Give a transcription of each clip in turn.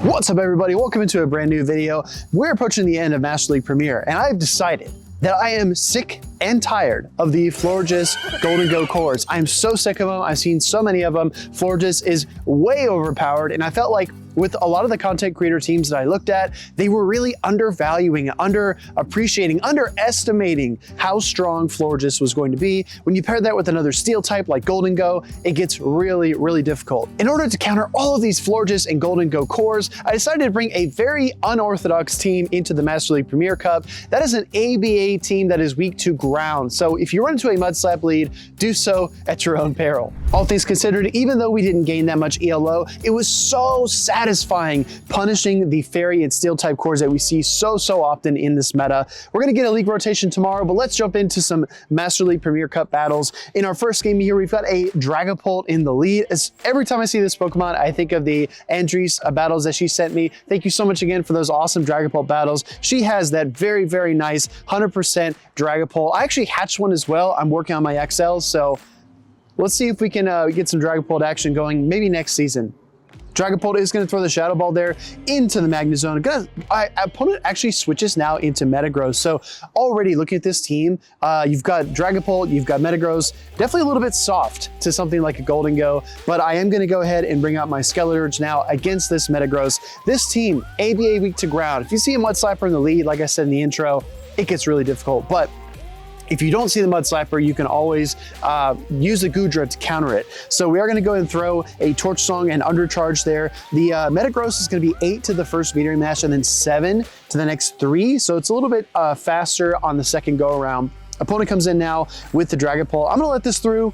What's up everybody, welcome into a brand new video. We're approaching the end of Master League Premier and I've decided that I am sick and tired of the Florges Gholdengo cores. I'm so sick of them, I've seen so many of them. Florges is way overpowered and I felt like with a lot of the content creator teams that I looked at, they were really undervaluing, underappreciating, underestimating how strong Florges was going to be. When you pair that with another steel type like Gholdengo, it gets really, really difficult. In order to counter all of these Florges and Gholdengo cores, I decided to bring a very unorthodox team into the Master League Premier Cup. That is an ABA team that is weak to ground. So if you run into a Mudslap lead, do so at your own peril. All things considered, even though we didn't gain that much ELO, it was so satisfying punishing the fairy and steel type cores that we see so often in this meta. We're gonna get a league rotation tomorrow, but let's jump into some Master League Premier Cup battles. In our first game here, we've got a Dragapult in the lead. Every time I see this Pokemon, I think of the Andries battles that she sent me. Thank you so much again for those awesome Dragapult battles. She has that very, very nice 100% Dragapult. I actually hatched one as well. I'm working on my XLs, so let's see if we can get some Dragapult action going maybe next season. Dragapult is going to throw the Shadow Ball there into the Magnezone. Opponent actually switches now into Metagross. So already looking at this team, you've got Dragapult, you've got Metagross, definitely a little bit soft to something like a Gholdengo, but I am going to go ahead and bring out my Skeledirge now against this Metagross. This team, ABA weak to ground. If you see a Mudslapper in the lead, like I said in the intro, it gets really difficult. But if you don't see the Mudslapper, you can always use the Goodra to counter it. So we are gonna go ahead and throw a Torch Song and Undercharge there. The Metagross is gonna be 8 to the first metering match and then 7 to the next 3. So it's a little bit faster on the second go around. Opponent comes in now with the Dragapult. I'm gonna let this through.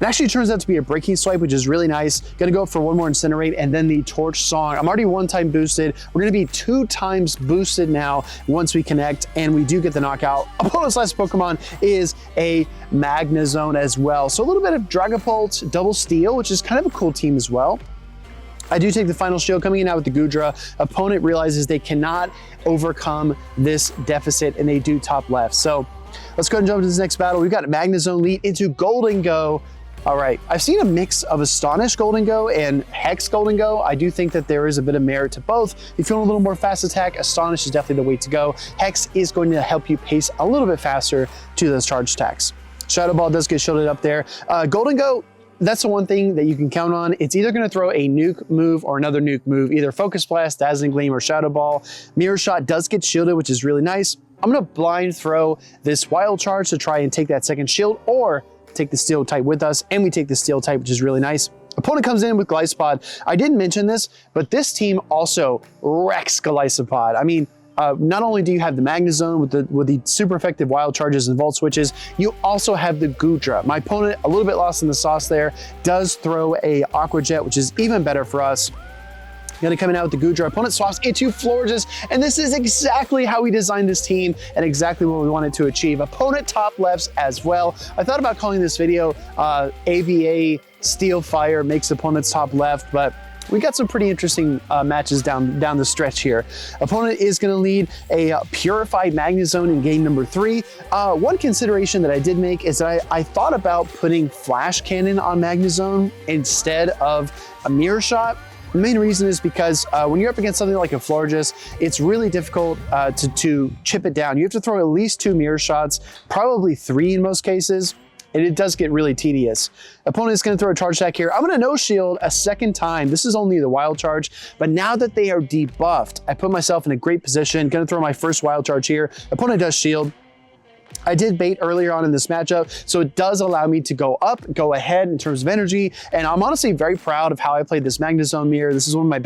It actually turns out to be a Breaking Swipe, which is really nice. Gonna go for one more Incinerate and then the Torch Song. I'm already 1-time boosted. We're gonna be 2 times boosted now once we connect and we do get the knockout. Opponent's last Pokemon is a Magnezone as well. So a little bit of Dragapult, Double Steel, which is kind of a cool team as well. I do take the final shield coming in now with the Goodra. Opponent realizes they cannot overcome this deficit and they do top left. So let's go ahead and jump into this next battle. We've got Magnezone lead into Gholdengo. All right, I've seen a mix of Astonish Gholdengo and Hex Gholdengo. I do think that there is a bit of merit to both. If you want a little more fast attack, Astonish is definitely the way to go. Hex is going to help you pace a little bit faster to those charge attacks. Shadow Ball does get shielded up there. Gholdengo, that's the one thing that you can count on. It's either gonna throw a nuke move or another nuke move, either Focus Blast, Dazzling Gleam, or Shadow Ball. Mirror Shot does get shielded, which is really nice. I'm gonna blind throw this Wild Charge to try and take that second shield, or take the steel type with us, and we take the steel type, which is really nice. Opponent comes in with Gliscod. I didn't mention this, but this team also wrecks Gliscod. I mean, not only do you have the Magnezone with the super effective Wild Charges and Volt Switches, you also have the Goodra. My opponent, a little bit lost in the sauce there, does throw a Aqua Jet, which is even better for us. Gonna come in out with the Goodra. Opponent swaps into Florges, and this is exactly how we designed this team and exactly what we wanted to achieve. Opponent top lefts as well. I thought about calling this video AVA Steel Fire makes opponent's top left, but we got some pretty interesting matches down the stretch here. Opponent is going to lead a Purified Magnezone in game number 3. One consideration that I did make is that I thought about putting Flash Cannon on Magnezone instead of a Mirror Shot. The main reason is because when you're up against something like a Florges, it's really difficult to chip it down. You have to throw at least 2 Mirror Shots, probably 3 in most cases, and it does get really tedious. Opponent is going to throw a Charge Attack here. I'm going to No Shield a second time. This is only the Wild Charge, but now that they are debuffed, I put myself in a great position. Going to throw my first Wild Charge here. Opponent does Shield. I did bait earlier on in this matchup, so it does allow me to go ahead in terms of energy, and I'm honestly very proud of how I played this Magnezone mirror. This is one of my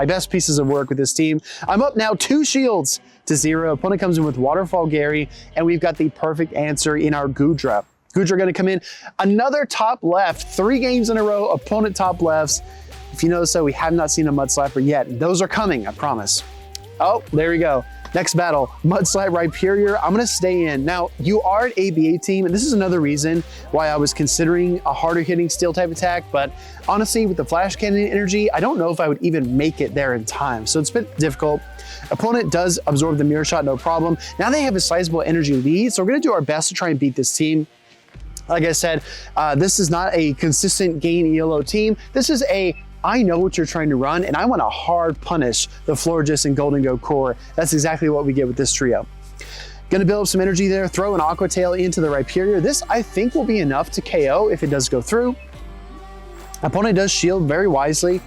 best pieces of work with this team. I'm up now 2 shields to 0. Opponent comes in with Waterfall Gary, and we've got the perfect answer in our Goodra. Goodra gonna come in, another top left, 3 games in a row, opponent top lefts. If you notice so, we have not seen a Mudslapper yet. Those are coming, I promise. Oh, there we go. Next battle, Mudslap Rhyperior. I'm gonna stay in. Now, you are an ABA team, and this is another reason why I was considering a harder hitting steel type attack, but honestly, with the Flash Cannon energy, I don't know if I would even make it there in time, so it's a bit difficult. Opponent does absorb the Mirror Shot, no problem. Now they have a sizable energy lead, so we're gonna do our best to try and beat this team. Like I said, this is not a consistent gain ELO team. This is a I know what you're trying to run, and I want to hard punish the Florges and Gholdengo core. That's exactly what we get with this trio. Gonna build up some energy there, throw an Aqua Tail into the Rhyperior. This, I think, will be enough to KO if it does go through. Opponent does shield very wisely.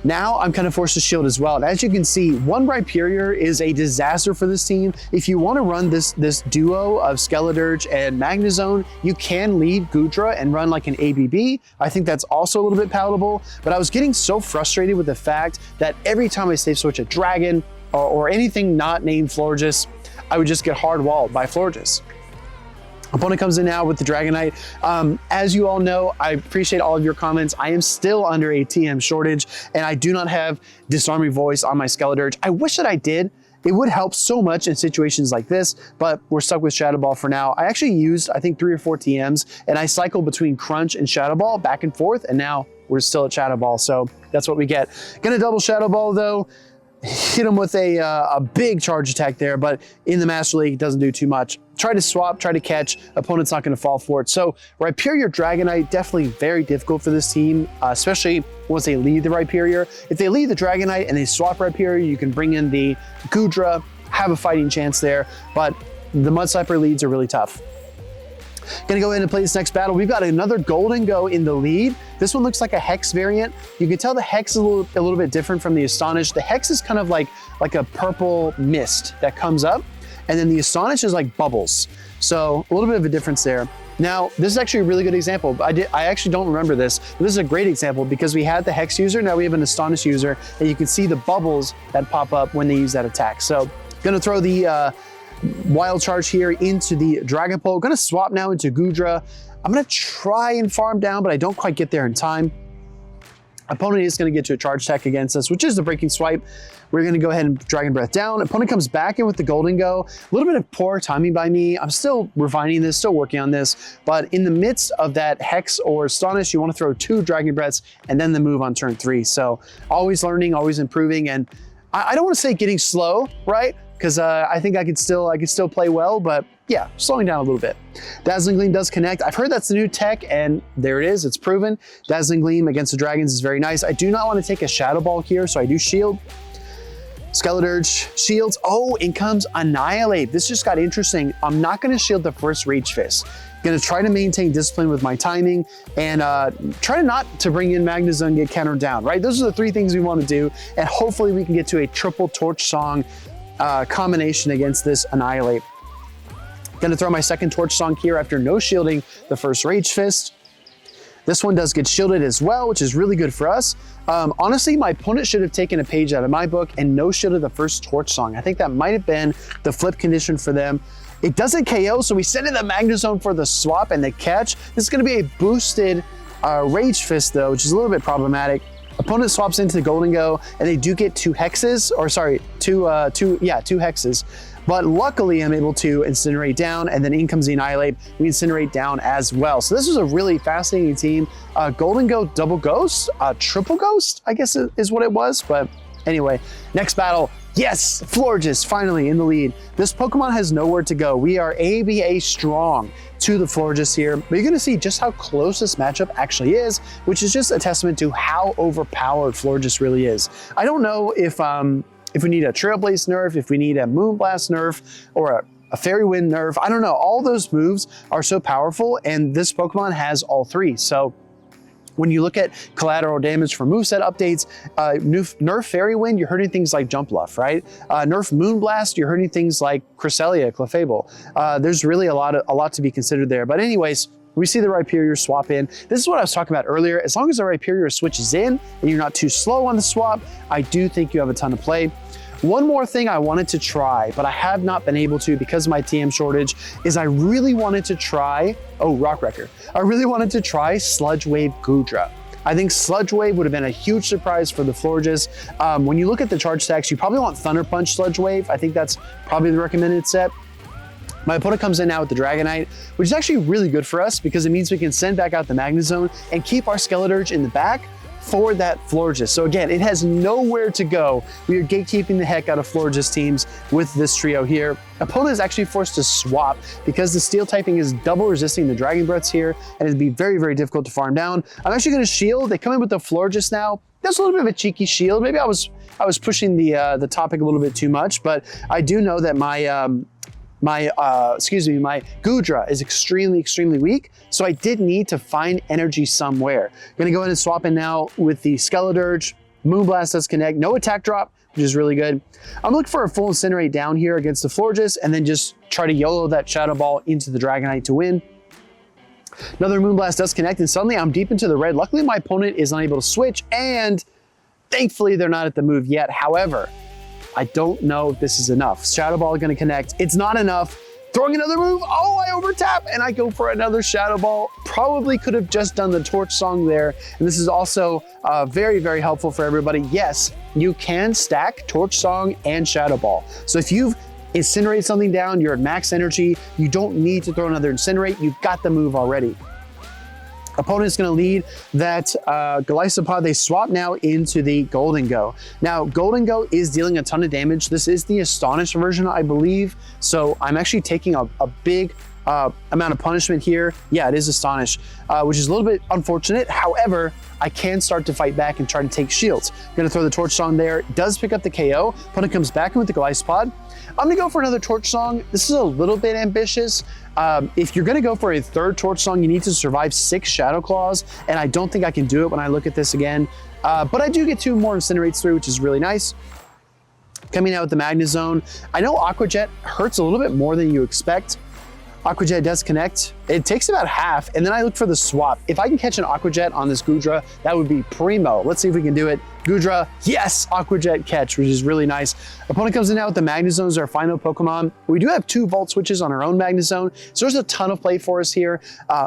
Now I'm kind of forced to shield as well. And as you can see, one Rhyperior is a disaster for this team. If you want to run this duo of Skeledirge and Magnezone, you can lead Goodra and run like an ABB. I think that's also a little bit palatable, but I was getting so frustrated with the fact that every time I safe switch a Dragon or anything not named Florges, I would just get hard walled by Florges. Opponent comes in now with the Dragonite. As you all know, I appreciate all of your comments. I am still under a TM shortage, and I do not have Disarming Voice on my Skeledirge. I wish that I did. It would help so much in situations like this, but we're stuck with Shadow Ball for now. I actually used, I think, 3 or 4 TMs, and I cycled between Crunch and Shadow Ball back and forth, and now we're still at Shadow Ball, so that's what we get. Gonna double Shadow Ball though. Hit him with a big charge attack there, but in the Master League, it doesn't do too much. Try to swap, try to catch, opponent's not gonna fall for it. So Rhyperior Dragonite, definitely very difficult for this team, especially once they lead the Rhyperior. If they lead the Dragonite and they swap Rhyperior, you can bring in the Goodra, have a fighting chance there, but the Mudslapper leads are really tough. Gonna go ahead and play this next battle. We've got another Gholdengo in the lead. This one looks like a Hex variant. You can tell the Hex is a little bit different from the Astonish. The Hex is kind of like a purple mist that comes up, and then the Astonish is like bubbles. So a little bit of a difference there. Now, this is actually a really good example. I actually don't remember this, but this is a great example because we had the Hex user, now we have an Astonish user, and you can see the bubbles that pop up when they use that attack. So gonna throw the Wild Charge here into the Dragapult. Gonna swap now into Goodra. I'm gonna try and farm down, but I don't quite get there in time. Opponent is gonna get to a charge attack against us, which is the Breaking Swipe. We're gonna go ahead and Dragon Breath down. Opponent comes back in with the Gholdengo. A little bit of poor timing by me. I'm still refining this, still working on this, but in the midst of that Hex or Astonish, you wanna throw 2 Dragon Breaths and then the move on turn 3. So always learning, always improving, and I don't wanna say getting slow, right? Because I think I could still play well, but yeah, slowing down a little bit. Dazzling Gleam does connect. I've heard that's the new tech, and there it is, it's proven. Dazzling Gleam against the Dragons is very nice. I do not want to take a Shadow Ball here, so I do shield. Skeledirge shields. Oh, in comes Annihilate. This just got interesting. I'm not gonna shield the first Rage Fist. Gonna try to maintain discipline with my timing and try not to bring in Magnezone and get countered down, right? Those are the 3 things we want to do, and hopefully we can get to a triple Torch Song combination against this Annihilate. Gonna throw my second Torch Song here after no shielding the first Rage Fist. This one does get shielded as well, which is really good for us. Honestly, my opponent should have taken a page out of my book and no shielded the first Torch Song. I think that might have been the flip condition for them. It doesn't KO, so we send in the Magnezone for the swap and the catch. This is gonna be a boosted Rage Fist though, which is a little bit problematic. Opponent swaps into the Gholdengo, and they do get 2 hexes, or sorry, 2 hexes. But luckily, I'm able to incinerate down, and then in comes the Annihilate. We incinerate down as well. So this was a really fascinating team. Gholdengo double Ghost, triple Ghost, I guess is what it was. But anyway, next battle. Yes, Florges finally in the lead. This Pokemon has nowhere to go. We are ABA strong to the Florges here, but you're gonna see just how close this matchup actually is, which is just a testament to how overpowered Florges really is. I don't know if we need a Trailblaze nerf, if we need a Moonblast nerf, or a Fairy Wind nerf. I don't know. All those moves are so powerful, and this Pokemon has all 3. So when you look at collateral damage from moveset updates, nerf Fairy Wind, you're hurting things like Jump Bluff, right? Nerf Moonblast, you're hurting things like Cresselia, Clefable. There's really a lot to be considered there. But anyways, we see the Rhyperior swap in. This is what I was talking about earlier. As long as the Rhyperior switches in and you're not too slow on the swap, I do think you have a ton of play. One more thing I wanted to try, but I have not been able to because of my TM shortage, is I really wanted to try, Rock Wrecker. I really wanted to try Sludge Wave Goodra. I think Sludge Wave would have been a huge surprise for the Florges. When you look at the charge stacks, you probably want Thunder Punch Sludge Wave. I think that's probably the recommended set. My opponent comes in now with the Dragonite, which is actually really good for us because it means we can send back out the Magnezone and keep our Skeledirge in the back for that Florges. So again, it has nowhere to go. We are gatekeeping the heck out of Florges teams with this trio here. Opponent is actually forced to swap because the steel typing is double resisting the Dragon Breaths here, and it'd be very, very difficult to farm down. I'm actually going to shield. They come in with the Florges now. That's a little bit of a cheeky shield. Maybe I was pushing the topic a little bit too much, but I do know that my Goodra is extremely weak, so I did need to find energy somewhere. I'm gonna go ahead and swap in now with the Skeledirge. Moonblast does connect, no attack drop, which is really good. I'm looking for a full Incinerate down here against the Florges, and then just try to YOLO that Shadow Ball into the Dragonite to win. Another Moonblast does connect, and suddenly I'm deep into the red. Luckily, my opponent is unable to switch, and thankfully they're not at the move yet. However, I don't know if this is enough. Shadow Ball gonna connect. It's not enough. Throwing another move. Oh, I overtap and I go for another Shadow Ball. Probably could have just done the Torch Song there. And this is also very, very helpful for everybody. Yes, you can stack Torch Song and Shadow Ball. So if you've incinerated something down, you're at max energy, you don't need to throw another Incinerate. You've got the move already. Opponent's gonna lead that Golisopod. They swap now into the Gholdengo. Now, Gholdengo is dealing a ton of damage. This is the Astonish version, I believe. So I'm actually taking a big amount of punishment here. Yeah, it is Astonish, which is a little bit unfortunate. However, I can start to fight back and try to take shields. Gonna throw the Torch Song there. It does pick up the KO. Opponent comes back in with the Golisopod. I'm gonna go for another Torch Song. This is a little bit ambitious. If you're gonna go for a third Torch Song, you need to survive 6 Shadow Claws, and I don't think I can do it when I look at this again. But I do get 2 more Incinerates through, which is really nice. Coming out with the Magnezone. I know Aqua Jet hurts a little bit more than you expect. Aqua Jet does connect. It takes about half, and then I look for the swap. If I can catch an Aqua Jet on this Goodra, that would be primo. Let's see if we can do it. Goodra, yes, Aqua Jet catch, which is really nice. Opponent comes in now with the Magnezone as our final Pokemon. We do have 2 Volt Switches on our own Magnezone, so there's a ton of play for us here.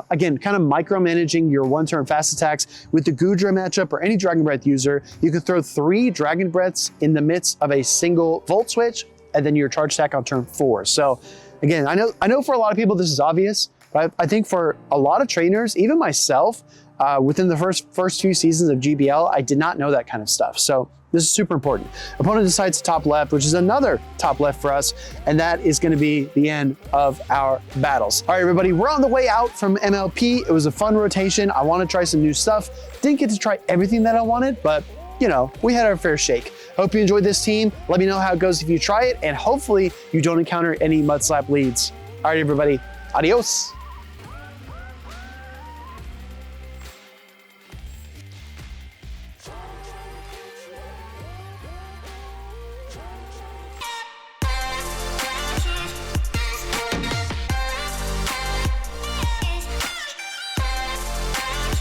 Again, kind of micromanaging your one-turn fast attacks. With the Goodra matchup or any Dragon Breath user, you can throw 3 Dragon Breaths in the midst of a single Volt Switch, and then your charge attack on turn 4. So again, I know for a lot of people this is obvious, but I think for a lot of trainers, even myself, within the first few seasons of GBL, I did not know that kind of stuff. So this is super important. Opponent decides to top left, which is another top left for us, and that is going to be the end of our battles. All right, everybody, we're on the way out from MLP. It was a fun rotation. I want to try some new stuff. Didn't get to try everything that I wanted, but you know, we had our fair shake. Hope you enjoyed this team. Let me know how it goes if you try it, and hopefully you don't encounter any Mud Slap leads. All right, everybody, adios.